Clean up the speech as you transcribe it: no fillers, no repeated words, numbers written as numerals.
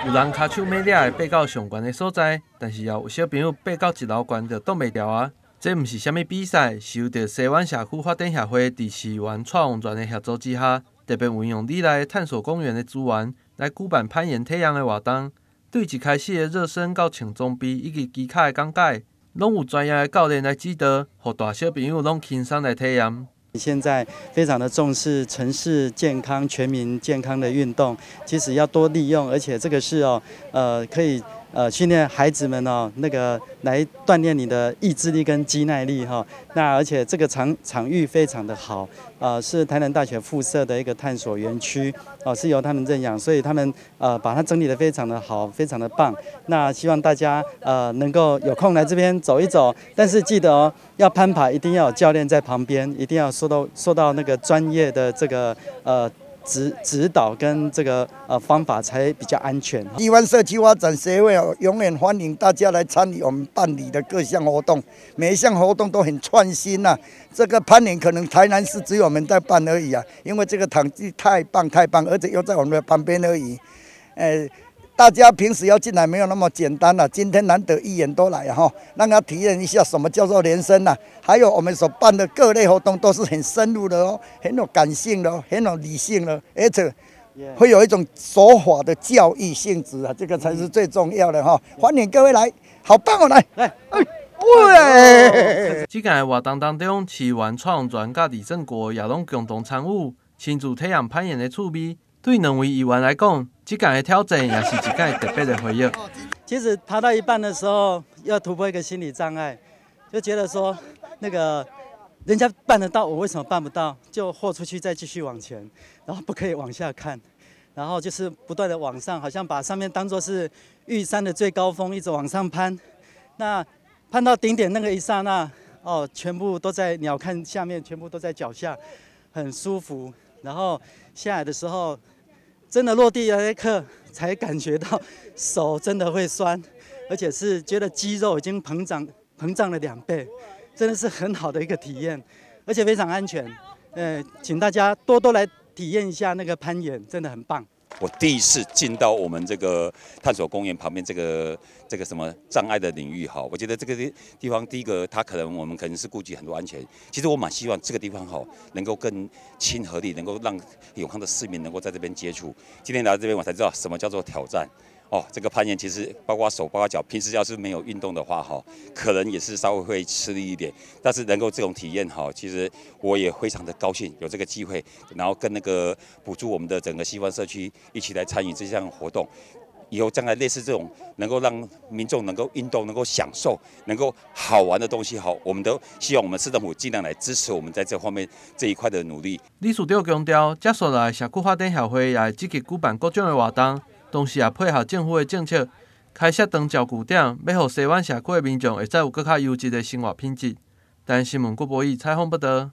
有人骹手尾抓会爬到上悬的所在，但是也有小朋友爬到一楼悬就挡袂牢啊。这毋是啥物比赛，是由着西湾社区发展协会伫市湾创王团的协助之下，特别运用里内探索公园的资源来举办攀岩体验的活动。对一开始的热身到穿装备以及机卡的讲解，拢有专业的教练来指导，互大小朋友拢轻松来体验。现在非常的重视城市健康、全民健康的运动，其实要多利用，而且这个是可以训练孩子们那个来锻炼你的意志力跟肌耐力那而且这个场域非常的好，是台南大学附设的一个探索园区是由他们认养，所以他们把它整理得非常的好，非常的棒。那希望大家能够有空来这边走一走，但是记得要攀爬一定要有教练在旁边，一定要受到那个专业的这个指导跟这个方法才比较安全。西湾社区发展协会永远欢迎大家来参与我们办理的各项活动，每一项活动都很创新呐。这个攀岩可能台南市只有我们在办而已啊，因为这个场地太棒，而且又在我们的旁边而已。大家平时要进来没有那么简单了，今天难得一眼都来让他体验一下什么叫做连身还有我们所办的各类活动都是很深入的很有感性的很有理性的，而且会有一种守法的教育性质这个才是最重要的欢迎各位来，好棒来！这届活动当中，市湾创王团甲李正国也拢共同参与，亲自体验攀岩的趣味。对两位议员来讲，这届的挑战也是一届特别的回忆。其实爬到一半的时候，要突破一个心理障碍，就觉得说，那个人家办得到，我为什么办不到？就豁出去再继续往前，然后不可以往下看，然后就是不断的往上，好像把上面当作是玉山的最高峰，一直往上攀。那攀到顶点那个一刹那，全部都在鸟瞰下面，全部都在脚下，很舒服。然后下来的时候，真的落地的那一刻，才感觉到手真的会酸，而且是觉得肌肉已经膨胀了2倍，真的是很好的一个体验，而且非常安全。请大家多多来体验一下那个攀岩，真的很棒。我第一次进到我们这个探索公园旁边这个什么障碍的领域我觉得这个地方第一个我们可能是顾及很多安全，其实我蛮希望这个地方能够更亲和力，能够让永康的市民能够在这边接触。今天来到这边我才知道什么叫做挑战。这个攀岩其实包括手包括脚，平时要是没有运动的话可能也是稍微会吃力一点，但是能够这种体验其实我也非常的高兴有这个机会，然后跟那个补助我们的整个西湾社区一起来参与这项活动。以后将来类似这种能够让民众能够运动、能够享受、能够好玩的东西我们都希望我们市政府尽量来支持我们在这方面这一块的努力。理事长强调，接下来社区发展协会也会积极举办各种的活动，同时也配合政府的政策，开设长照据点，要让西湾社区的民众会使有更较优质的生活品质。台新闻郭博义采访报道。